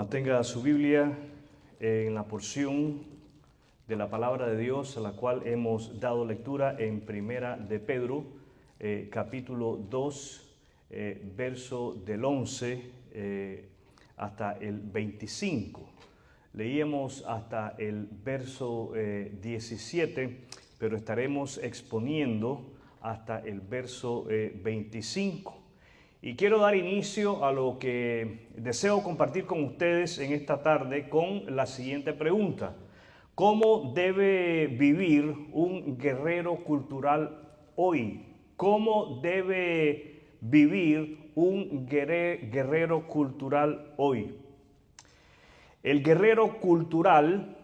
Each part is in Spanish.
Mantenga su Biblia en la porción de la palabra de Dios a la cual hemos dado lectura en Primera de Pedro, capítulo 2, verso del 11 hasta el 25. Leíamos hasta el verso 17, pero estaremos exponiendo hasta el verso 25. Y quiero dar inicio a lo que deseo compartir con ustedes en esta tarde con la siguiente pregunta. ¿Cómo debe vivir un guerrero cultural hoy? ¿Cómo debe vivir un guerrero cultural hoy? El guerrero cultural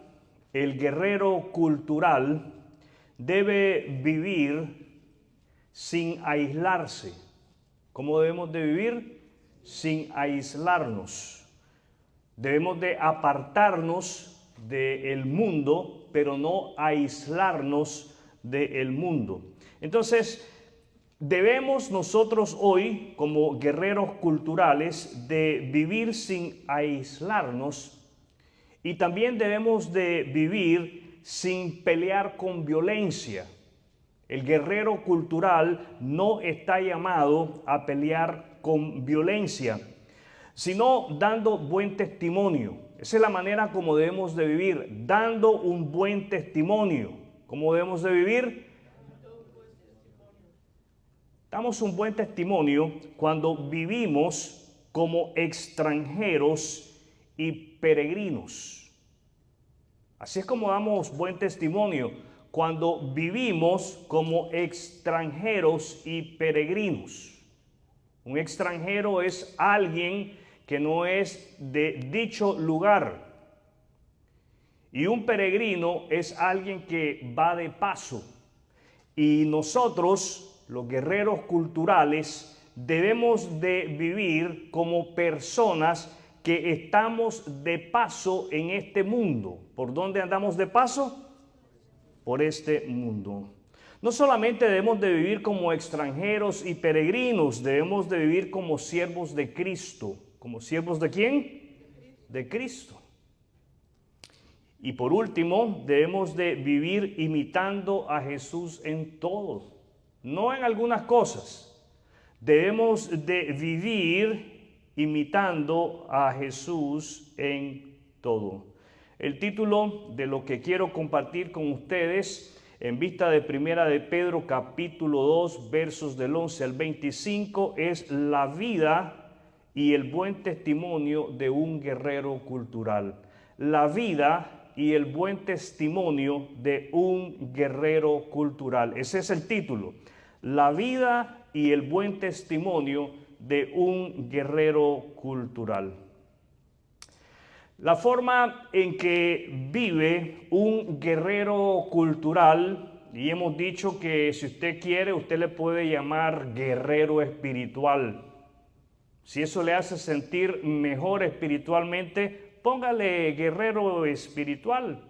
debe vivir sin aislarse. ¿Cómo debemos de vivir? Sin aislarnos. Debemos de apartarnos del mundo, pero no aislarnos del mundo. Entonces, debemos nosotros hoy, como guerreros culturales, de vivir sin aislarnos, y también debemos de vivir sin pelear con violencia. El guerrero cultural no está llamado a pelear con violencia, sino dando buen testimonio. Esa es la manera como debemos de vivir, dando un buen testimonio. ¿Cómo debemos de vivir? Damos un buen testimonio cuando vivimos como extranjeros y peregrinos. Así es como damos buen testimonio, cuando vivimos como extranjeros y peregrinos. Un extranjero es alguien que no es de dicho lugar. Y un peregrino es alguien que va de paso. Y nosotros, los guerreros culturales, debemos de vivir como personas que estamos de paso en este mundo. ¿Por dónde andamos de paso? Por este mundo. No solamente debemos de vivir como extranjeros y peregrinos, debemos de vivir como siervos de Cristo. ¿Como siervos de quién? De Cristo. Y por último, debemos de vivir imitando a Jesús en todo, no en algunas cosas. Debemos de vivir imitando a Jesús en todo. El título de lo que quiero compartir con ustedes en vista de Primera de Pedro capítulo 2 versos del 11 al 25 es la vida y el buen testimonio de un guerrero cultural. La vida y el buen testimonio de un guerrero cultural. Ese es el título. La vida y el buen testimonio de un guerrero cultural. La forma en que vive un guerrero cultural, y hemos dicho que si usted quiere, usted le puede llamar guerrero espiritual. Si eso le hace sentir mejor espiritualmente, póngale guerrero espiritual.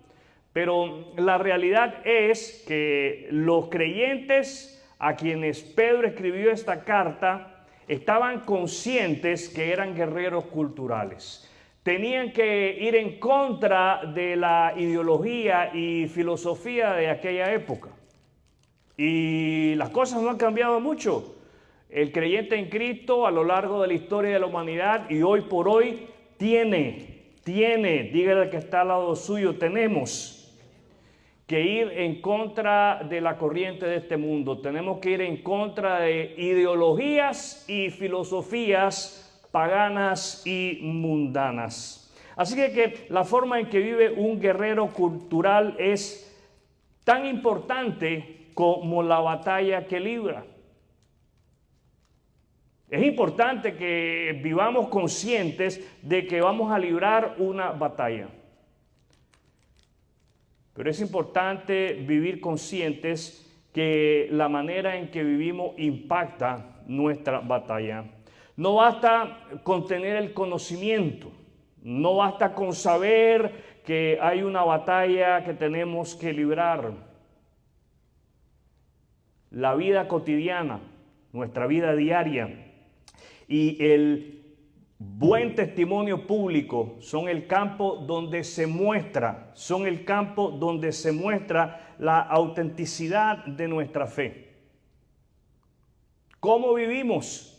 Pero la realidad es que los creyentes a quienes Pedro escribió esta carta estaban conscientes que eran guerreros culturales. Tenían que ir en contra de la ideología y filosofía de aquella época. Y las cosas no han cambiado mucho. El creyente en Cristo a lo largo de la historia de la humanidad y hoy por hoy dígale al que está al lado suyo, tenemos que ir en contra de la corriente de este mundo. Tenemos que ir en contra de ideologías y filosofías paganas y mundanas. Así que la forma en que vive un guerrero cultural es tan importante como la batalla que libra. Es importante que vivamos conscientes de que vamos a librar una batalla. Pero es importante vivir conscientes que la manera en que vivimos impacta nuestra batalla. No basta con tener el conocimiento, no basta con saber que hay una batalla que tenemos que librar. La vida cotidiana, nuestra vida diaria y el buen testimonio público son el campo donde se muestra, la autenticidad de nuestra fe. ¿Cómo vivimos?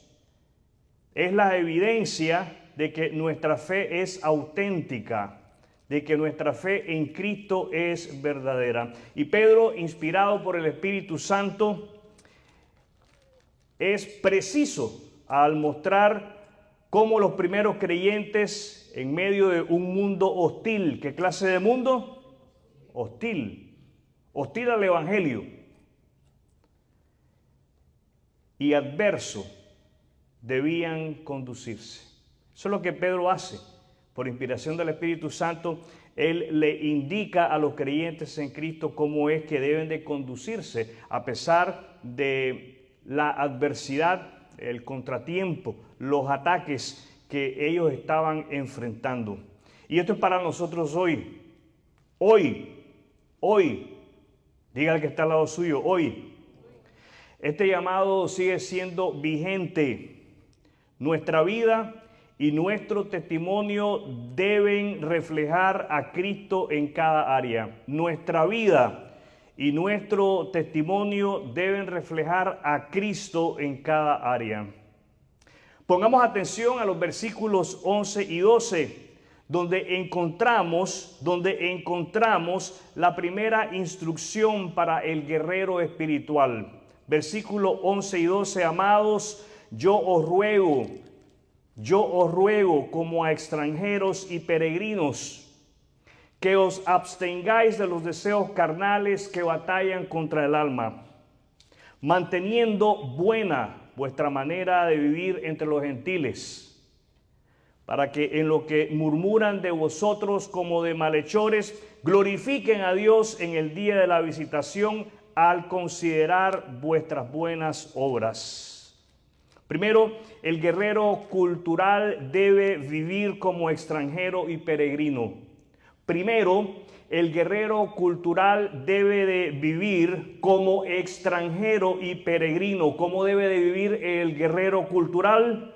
Es la evidencia de que nuestra fe es auténtica, de que nuestra fe en Cristo es verdadera. Y Pedro, inspirado por el Espíritu Santo, es preciso al mostrar cómo los primeros creyentes, en medio de un mundo hostil, ¿qué clase de mundo? Hostil al Evangelio y adverso, debían conducirse. Eso es lo que Pedro hace. Por inspiración del Espíritu Santo, él le indica a los creyentes en Cristo cómo es que deben de conducirse a pesar de la adversidad, el contratiempo, los ataques que ellos estaban enfrentando. Y esto es para nosotros hoy. Diga al que está al lado suyo, hoy. Este llamado sigue siendo vigente. Nuestra vida y nuestro testimonio deben reflejar a Cristo en cada área. Nuestra vida y nuestro testimonio deben reflejar a Cristo en cada área. Pongamos atención a los versículos 11 y 12, donde encontramos la primera instrucción para el guerrero espiritual. Versículo 11 y 12, amados, yo os ruego como a extranjeros y peregrinos, que os abstengáis de los deseos carnales que batallan contra el alma, manteniendo buena vuestra manera de vivir entre los gentiles, para que en lo que murmuran de vosotros como de malhechores, glorifiquen a Dios en el día de la visitación al considerar vuestras buenas obras. Primero, el guerrero cultural debe vivir como extranjero y peregrino. Primero, el guerrero cultural debe de vivir como extranjero y peregrino. ¿Cómo debe de vivir el guerrero cultural?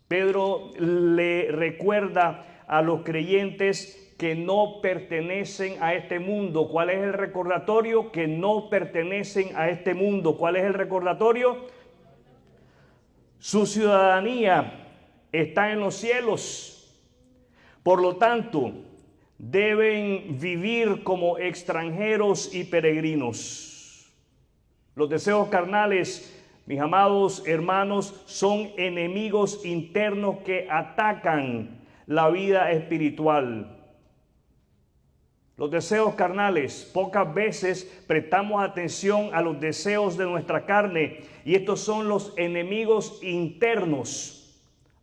Pedro le recuerda a los creyentes que no pertenecen a este mundo. ¿Cuál es el recordatorio? Que no pertenecen a este mundo. ¿Cuál es el recordatorio? Su ciudadanía está en los cielos. Por lo tanto, deben vivir como extranjeros y peregrinos. Los deseos carnales, mis amados hermanos, son enemigos internos que atacan la vida espiritual. Los deseos carnales, pocas veces prestamos atención a los deseos de nuestra carne, y estos son los enemigos internos.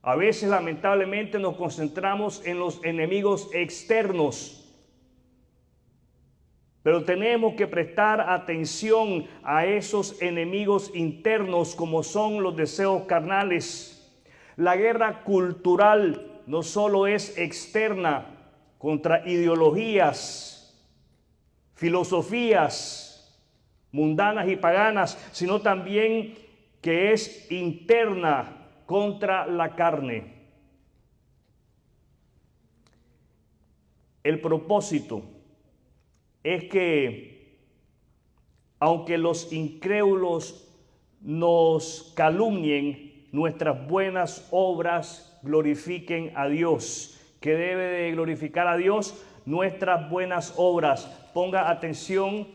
A veces, lamentablemente, nos concentramos en los enemigos externos, pero tenemos que prestar atención a esos enemigos internos, como son los deseos carnales. La guerra cultural no solo es externa, contra ideologías, filosofías mundanas y paganas, sino también que es interna contra la carne. El propósito es que, aunque los incrédulos nos calumnien, nuestras buenas obras glorifiquen a Dios. Que debe de glorificar a Dios nuestras buenas obras. Ponga atención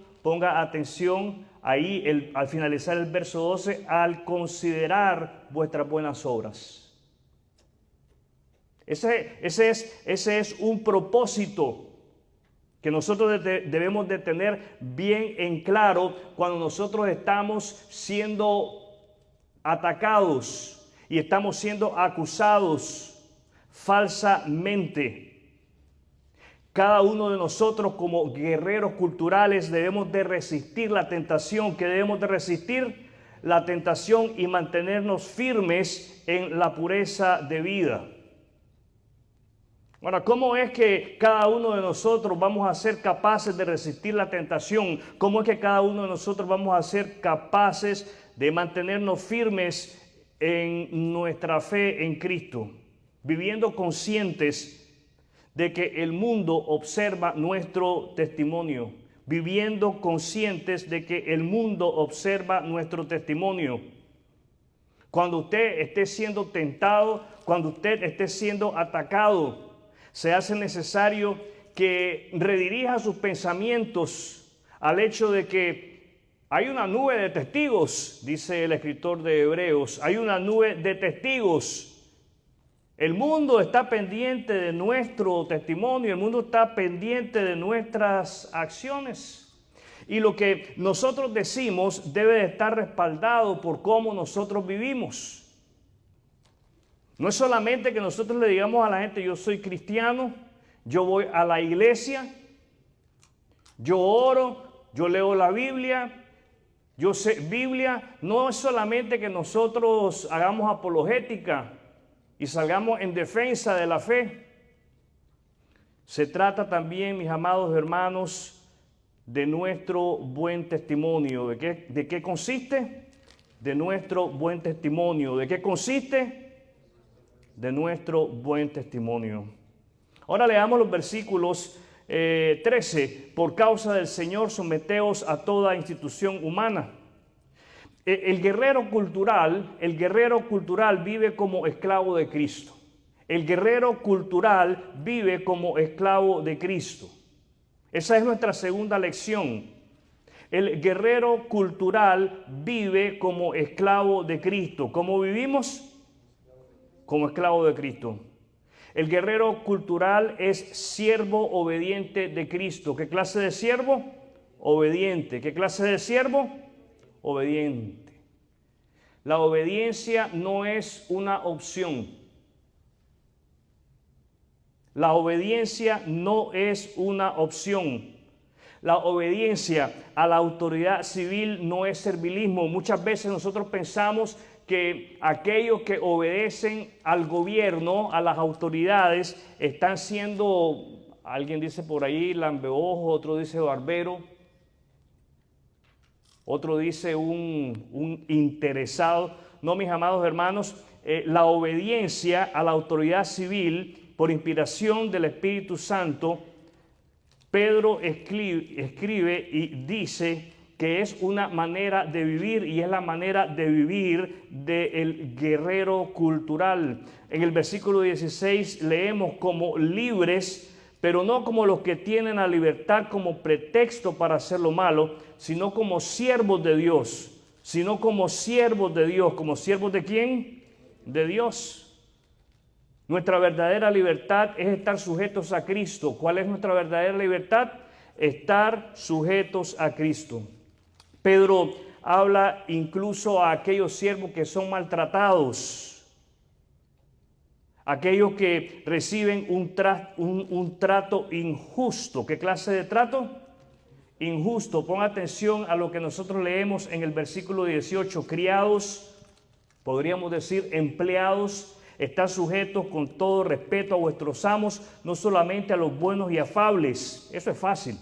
ahí al finalizar el verso 12, al considerar vuestras buenas obras. Ese es un propósito que nosotros debemos de tener bien en claro cuando nosotros estamos siendo atacados y estamos siendo acusados falsamente. Cada uno de nosotros como guerreros culturales debemos de resistir la tentación. ¿Qué debemos de resistir? La tentación y mantenernos firmes en la pureza de vida. Ahora, ¿cómo es que cada uno de nosotros vamos a ser capaces de resistir la tentación? ¿Cómo es que cada uno de nosotros vamos a ser capaces de mantenernos firmes en nuestra fe en Cristo, viviendo conscientes de que el mundo observa nuestro testimonio, viviendo conscientes de que el mundo observa nuestro testimonio. Cuando usted esté siendo tentado, cuando usted esté siendo atacado, se hace necesario que redirija sus pensamientos al hecho de que hay una nube de testigos, dice el escritor de Hebreos, hay una nube de testigos. El mundo está pendiente de nuestro testimonio, el mundo está pendiente de nuestras acciones. Y lo que nosotros decimos debe de estar respaldado por cómo nosotros vivimos. No es solamente que nosotros le digamos a la gente, yo soy cristiano, yo voy a la iglesia, yo oro, yo leo la Biblia, yo sé Biblia. No es solamente que nosotros hagamos apologética y salgamos en defensa de la fe. Se trata también, mis amados hermanos, de nuestro buen testimonio. ¿De qué consiste? De nuestro buen testimonio. ¿De qué consiste? De nuestro buen testimonio. Ahora leamos los versículos 13. Por causa del Señor, someteos a toda institución humana. El guerrero cultural vive como esclavo de Cristo. El guerrero cultural vive como esclavo de Cristo. Esa es nuestra segunda lección. El guerrero cultural vive como esclavo de Cristo. ¿Cómo vivimos? Como esclavo de Cristo. El guerrero cultural es siervo obediente de Cristo. ¿Qué clase de siervo? Obediente. ¿Qué clase de siervo? Obediente. La obediencia no es una opción. La obediencia no es una opción. La obediencia a la autoridad civil no es servilismo. Muchas veces nosotros pensamos que aquellos que obedecen al gobierno, a las autoridades, están siendo, alguien dice por ahí, lambeojo, otro dice barbero, otro dice un interesado. No, mis amados hermanos, la obediencia a la autoridad civil, por inspiración del Espíritu Santo, Pedro escribe y dice que es una manera de vivir, y es la manera de vivir del guerrero cultural. En el versículo 16 leemos como libres, pero no como los que tienen la libertad como pretexto para hacer lo malo, sino como siervos de Dios. Sino como siervos de Dios. ¿Como siervos de quién? De Dios. Nuestra verdadera libertad es estar sujetos a Cristo. ¿Cuál es nuestra verdadera libertad? Estar sujetos a Cristo. Pedro habla incluso a aquellos siervos que son maltratados, aquellos que reciben un trato injusto. ¿Qué clase de trato? Injusto. Pon atención a lo que nosotros leemos en el versículo 18. Criados, podríamos decir empleados, están sujetos con todo respeto a vuestros amos, no solamente a los buenos y afables. Eso es fácil.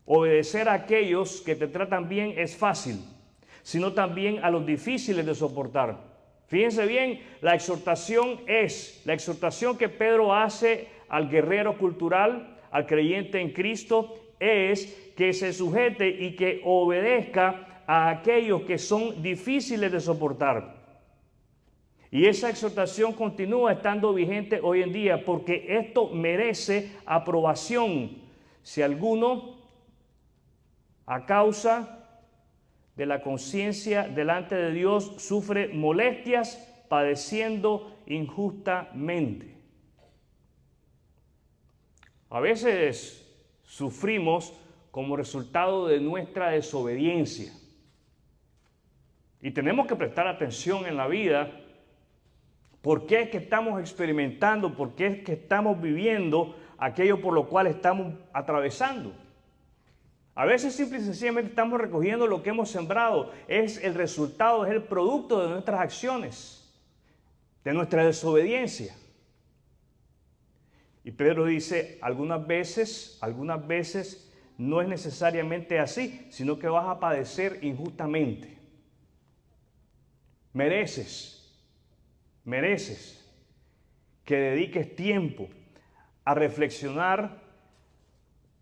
Obedecer a aquellos que te tratan bien es fácil, sino también a los difíciles de soportar. Fíjense bien, la exhortación que Pedro hace al guerrero cultural, al creyente en Cristo, es que se sujete y que obedezca a aquellos que son difíciles de soportar. Y esa exhortación continúa estando vigente hoy en día, porque esto merece aprobación. Si alguno, a causa de la conciencia delante de Dios, sufre molestias padeciendo injustamente. A veces sufrimos como resultado de nuestra desobediencia. Y tenemos que prestar atención en la vida. ¿Por qué es que estamos experimentando? ¿Por qué es que estamos viviendo aquello por lo cual estamos atravesando? A veces simple y sencillamente estamos recogiendo lo que hemos sembrado. Es el resultado, es el producto de nuestras acciones, de nuestra desobediencia. Y Pedro dice, algunas veces no es necesariamente así, sino que vas a padecer injustamente. Mereces que dediques tiempo a reflexionar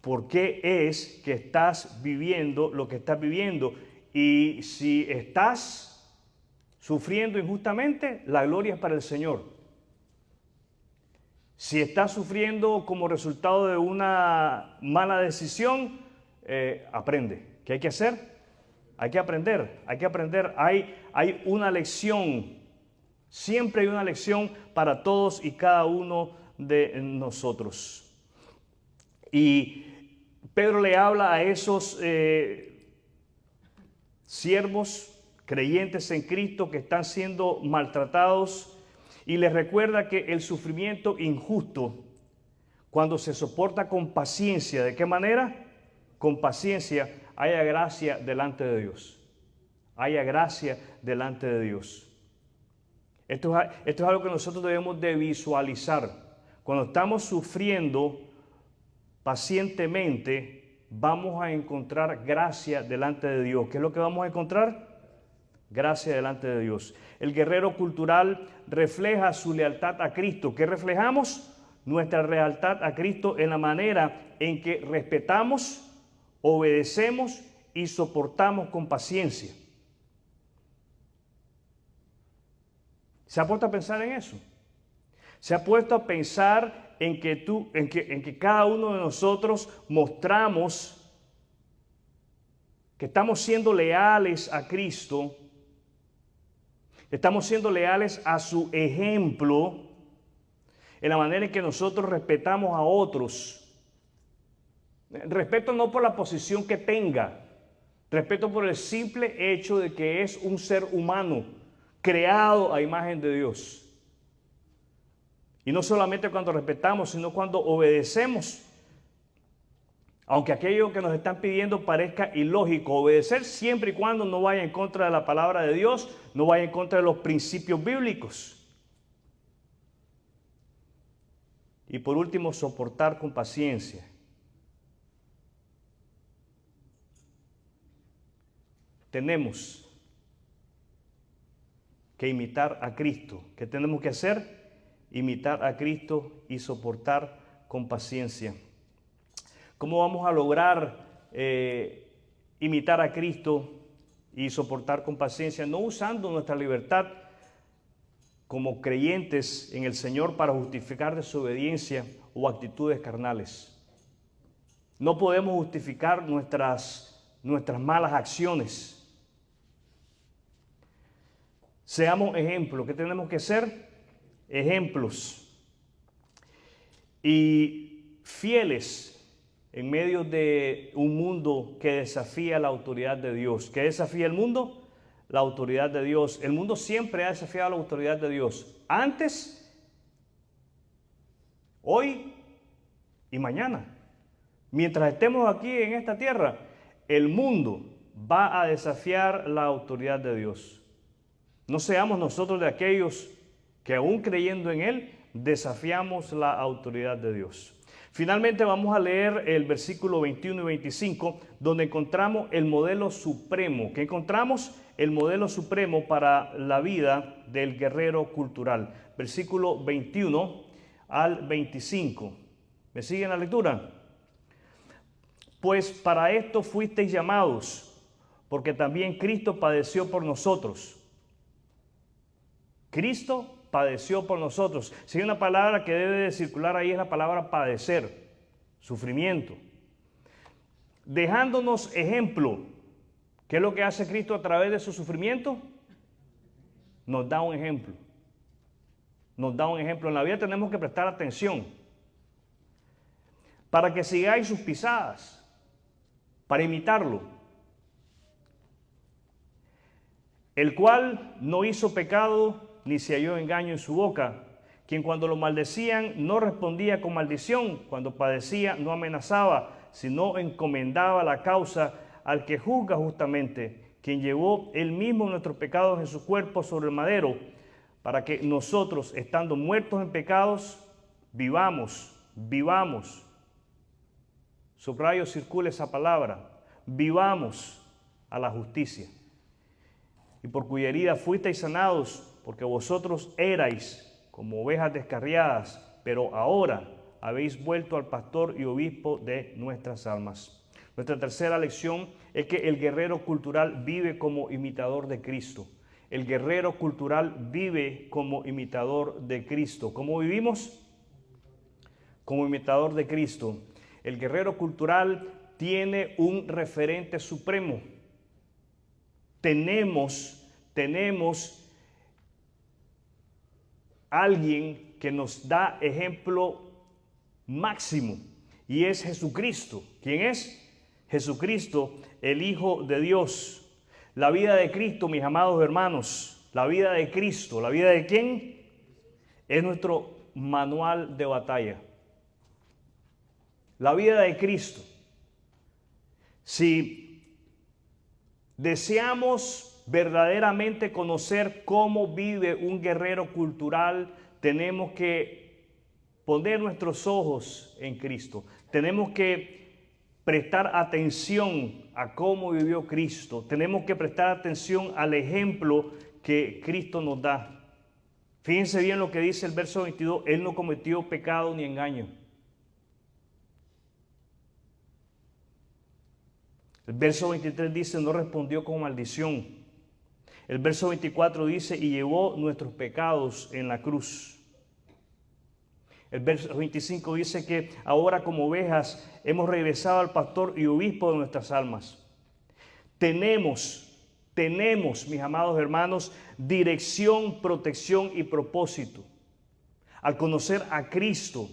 por qué es que estás viviendo lo que estás viviendo. Y si estás sufriendo injustamente, la gloria es para el Señor. Si estás sufriendo como resultado de una mala decisión, aprende. ¿Qué hay que hacer? Hay que aprender. Hay una lección. Siempre hay una lección para todos y cada uno de nosotros. Y Pedro le habla a esos siervos creyentes en Cristo que están siendo maltratados y les recuerda que el sufrimiento injusto, cuando se soporta con paciencia, ¿de qué manera? Con paciencia, haya gracia delante de Dios. Haya gracia delante de Dios. Esto es algo que nosotros debemos de visualizar. Cuando estamos sufriendo pacientemente, vamos a encontrar gracia delante de Dios. ¿Qué es lo que vamos a encontrar? Gracia delante de Dios. El guerrero cultural refleja su lealtad a Cristo. ¿Qué reflejamos? Nuestra lealtad a Cristo en la manera en que respetamos, obedecemos y soportamos con paciencia. ¿Se ha puesto a pensar en eso? ¿Se ha puesto a pensar en que cada uno de nosotros mostramos que estamos siendo leales a Cristo? Estamos siendo leales a su ejemplo en la manera en que nosotros respetamos a otros. Respeto no por la posición que tenga, respeto por el simple hecho de que es un ser humano creado a imagen de Dios. Y no solamente cuando respetamos, sino cuando obedecemos. Aunque aquello que nos están pidiendo parezca ilógico, obedecer siempre y cuando no vaya en contra de la palabra de Dios, no vaya en contra de los principios bíblicos. Y por último, soportar con paciencia. Tenemos que imitar a Cristo. ¿Qué tenemos que hacer? Imitar a Cristo y soportar con paciencia. ¿Cómo vamos a lograr imitar a Cristo y soportar con paciencia? No usando nuestra libertad como creyentes en el Señor para justificar desobediencia o actitudes carnales. No podemos justificar nuestras malas acciones. Seamos ejemplos. ¿Qué tenemos que ser? Ejemplos. Y fieles en medio de un mundo que desafía la autoridad de Dios. ¿Qué desafía el mundo? La autoridad de Dios. El mundo siempre ha desafiado la autoridad de Dios. Antes, hoy y mañana. Mientras estemos aquí en esta tierra, el mundo va a desafiar la autoridad de Dios. No seamos nosotros de aquellos que aún creyendo en Él, desafiamos la autoridad de Dios. Finalmente vamos a leer el versículo 21 y 25, donde encontramos el modelo supremo. ¿Qué encontramos? El modelo supremo para la vida del guerrero cultural. Versículo 21 al 25. ¿Me siguen la lectura? Pues para esto fuisteis llamados, porque también Cristo padeció por nosotros. Cristo padeció por nosotros. Si hay una palabra que debe de circular ahí es la palabra padecer, sufrimiento. Dejándonos ejemplo. ¿Qué es lo que hace Cristo a través de su sufrimiento? Nos da un ejemplo. Nos da un ejemplo. En la vida tenemos que prestar atención para que sigáis sus pisadas, para imitarlo. El cual no hizo pecado ni se halló engaño en su boca, quien cuando lo maldecían no respondía con maldición, cuando padecía no amenazaba, sino encomendaba la causa al que juzga justamente, quien llevó él mismo nuestros pecados en su cuerpo sobre el madero, para que nosotros, estando muertos en pecados, vivamos. Subrayo, circula esa palabra, vivamos a la justicia. y por cuya herida fuisteis sanados, porque vosotros erais como ovejas descarriadas, pero ahora habéis vuelto al pastor y obispo de nuestras almas. Nuestra tercera lección es que el guerrero cultural vive como imitador de Cristo. El guerrero cultural vive como imitador de Cristo. ¿Cómo vivimos? Como imitador de Cristo. El guerrero cultural tiene un referente supremo. Tenemos alguien que nos da ejemplo máximo y es Jesucristo. ¿Quién es? Jesucristo, el Hijo de Dios. La vida de Cristo, mis amados hermanos, la vida de Cristo, ¿la vida de quién? Es nuestro manual de batalla. La vida de Cristo. Si deseamos verdaderamente conocer cómo vive un guerrero cultural, tenemos que poner nuestros ojos en Cristo. Tenemos que prestar atención a cómo vivió Cristo. Tenemos que prestar atención al ejemplo que Cristo nos da. Fíjense bien lo que dice el verso 22. Él no cometió pecado ni engaño. El verso 23 dice, no respondió con maldición. El verso 24 dice, y llevó nuestros pecados en la cruz. El verso 25 dice que ahora como ovejas hemos regresado al pastor y obispo de nuestras almas. Tenemos, mis amados hermanos, dirección, protección y propósito. Al conocer a Cristo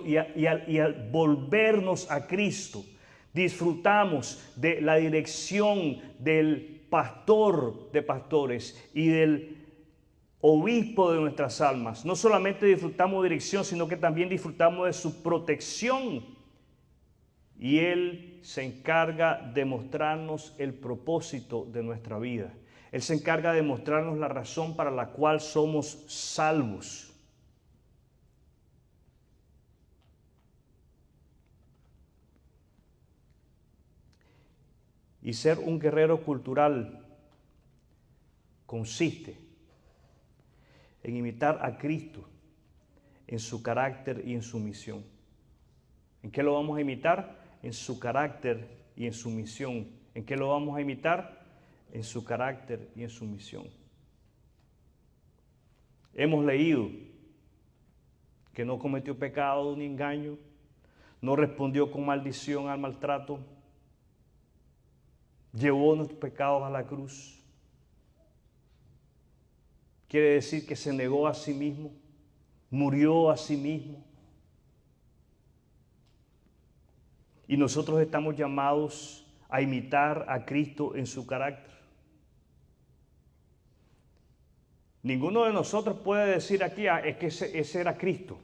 y al volvernos a Cristo, disfrutamos de la dirección del pastor de pastores y del obispo de nuestras almas. No solamente disfrutamos de dirección, sino que también disfrutamos de su protección. Y Él se encarga de mostrarnos el propósito de nuestra vida. Él se encarga de mostrarnos la razón para la cual somos salvos. Y ser un guerrero cultural consiste en imitar a Cristo en su carácter y en su misión. ¿En qué lo vamos a imitar? En su carácter y en su misión. ¿En qué lo vamos a imitar? En su carácter y en su misión. Hemos leído que no cometió pecado ni engaño, no respondió con maldición al maltrato, llevó nuestros pecados a la cruz. Quiere decir que se negó a sí mismo, murió a sí mismo. Y nosotros estamos llamados a imitar a Cristo en su carácter. Ninguno de nosotros puede decir aquí, es que ese era Cristo.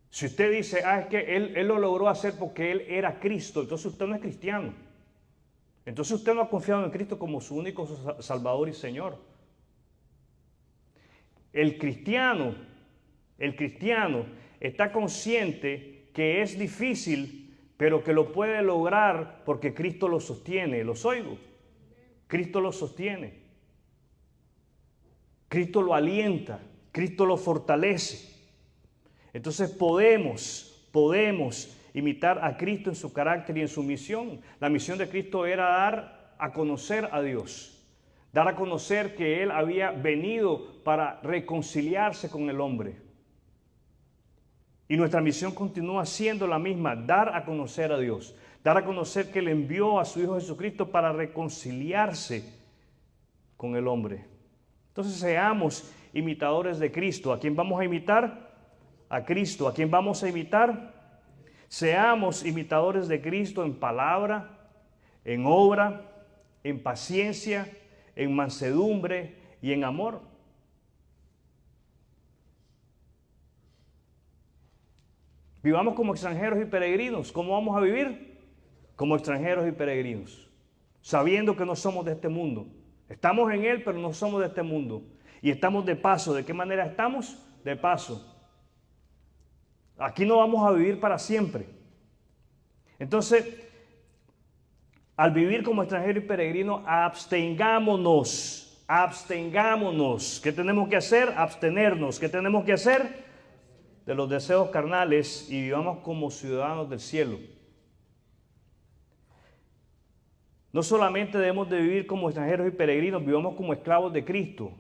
Si usted dice, es que él lo logró hacer porque Él era Cristo, entonces usted no es cristiano. Entonces usted no ha confiado en Cristo como su único Salvador y Señor. El cristiano está consciente que es difícil, pero que lo puede lograr porque Cristo lo sostiene. ¿Los oigo? Cristo lo sostiene. Cristo lo alienta. Cristo lo fortalece. Entonces podemos imitar a Cristo en su carácter y en su misión. La misión de Cristo era dar a conocer a Dios. Dar a conocer que Él había venido para reconciliarse con el hombre. Y nuestra misión continúa siendo la misma, dar a conocer a Dios. Dar a conocer que Él envió a su Hijo Jesucristo para reconciliarse con el hombre. Entonces seamos imitadores de Cristo. ¿A quién vamos a imitar? A Cristo. ¿A quién vamos a imitar? Seamos imitadores de Cristo en palabra, en obra, en paciencia, en mansedumbre y en amor. Vivamos como extranjeros y peregrinos. ¿Cómo vamos a vivir? Como extranjeros y peregrinos, sabiendo que no somos de este mundo. Estamos en Él, pero no somos de este mundo. Y estamos de paso. ¿De qué manera estamos? De paso. Aquí no vamos a vivir para siempre. Entonces, Al vivir como extranjero y peregrino, abstengámonos, abstengámonos. ¿Qué tenemos que hacer? Abstenernos. ¿Qué tenemos que hacer? De los deseos carnales y vivamos como ciudadanos del cielo. No solamente debemos de vivir como extranjeros y peregrinos, vivamos como esclavos de Cristo.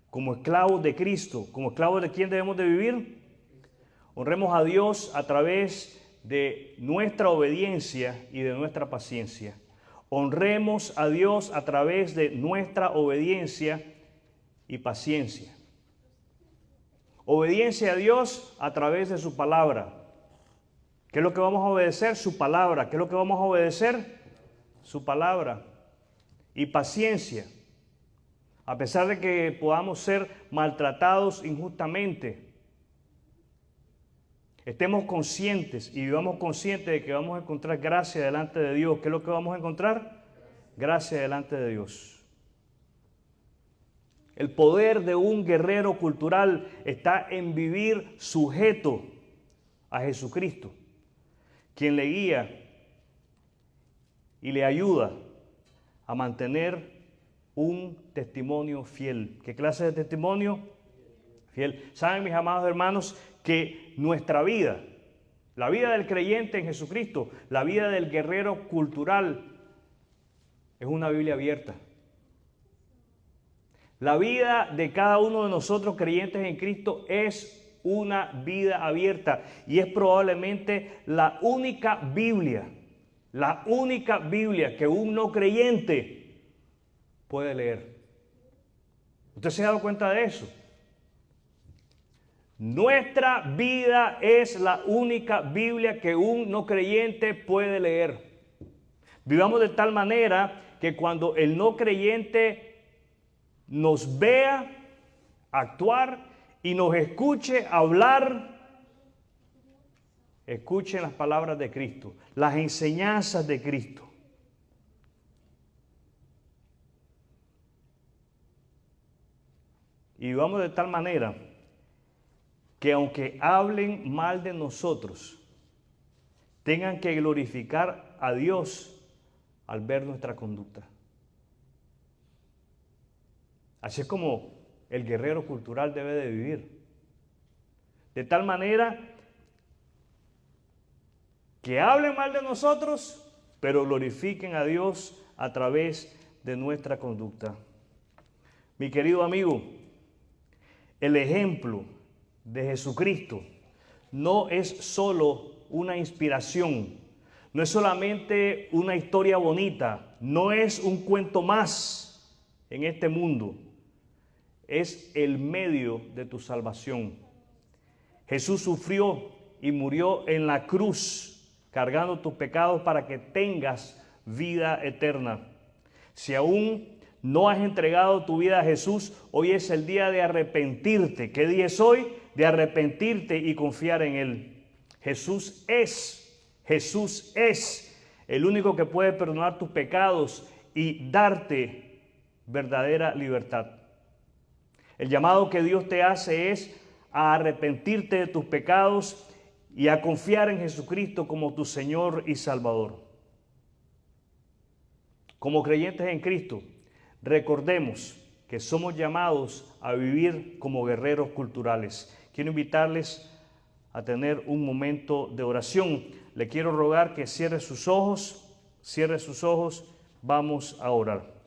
Como esclavos de Cristo. ¿Como esclavos de quién debemos de vivir? Honremos a Dios a través de nuestra obediencia y de nuestra paciencia. Honremos a Dios a través de nuestra obediencia y paciencia. Obediencia a Dios a través de su palabra. ¿Qué es lo que vamos a obedecer? Su palabra. ¿Qué es lo que vamos a obedecer? Su palabra. Y paciencia. A pesar de que podamos ser maltratados injustamente, estemos conscientes y vivamos conscientes de que vamos a encontrar gracia delante de Dios. ¿Qué es lo que vamos a encontrar? Gracia delante de Dios. El poder de un guerrero cultural está en vivir sujeto a Jesucristo, quien le guía y le ayuda a mantener un testimonio fiel. ¿Qué clase de testimonio? Fiel. ¿Saben, mis amados hermanos, que nuestra vida, la vida del creyente en Jesucristo, la vida del guerrero cultural, es una Biblia abierta? La vida de cada uno de nosotros creyentes en Cristo es una vida abierta y es probablemente la única Biblia que un no creyente puede leer. ¿Usted se ha dado cuenta de eso? Nuestra vida es la única Biblia que un no creyente puede leer. Vivamos de tal manera que cuando el no creyente nos vea actuar y nos escuche hablar, escuchen las palabras de Cristo, las enseñanzas de Cristo. Y vivamos de tal manera que aunque hablen mal de nosotros, tengan que glorificar a Dios al ver nuestra conducta. Así es como el guerrero cultural debe de vivir. De tal manera que hablen mal de nosotros, pero glorifiquen a Dios a través de nuestra conducta. Mi querido amigo, el ejemplo de Jesucristo no es solo una inspiración, no es solamente una historia bonita, no es un cuento más en este mundo. Es el medio de tu salvación. Jesús sufrió y murió en la cruz, cargando tus pecados para que tengas vida eterna. Si aún no has entregado tu vida a Jesús, hoy es el día de arrepentirte. ¿Qué día es hoy? De arrepentirte y confiar en Él. Jesús es el único que puede perdonar tus pecados y darte verdadera libertad. El llamado que Dios te hace es a arrepentirte de tus pecados y a confiar en Jesucristo como tu Señor y Salvador. Como creyentes en Cristo, recordemos que somos llamados a vivir como guerreros culturales. Quiero invitarles a tener un momento de oración. Le quiero rogar que cierre sus ojos, vamos a orar.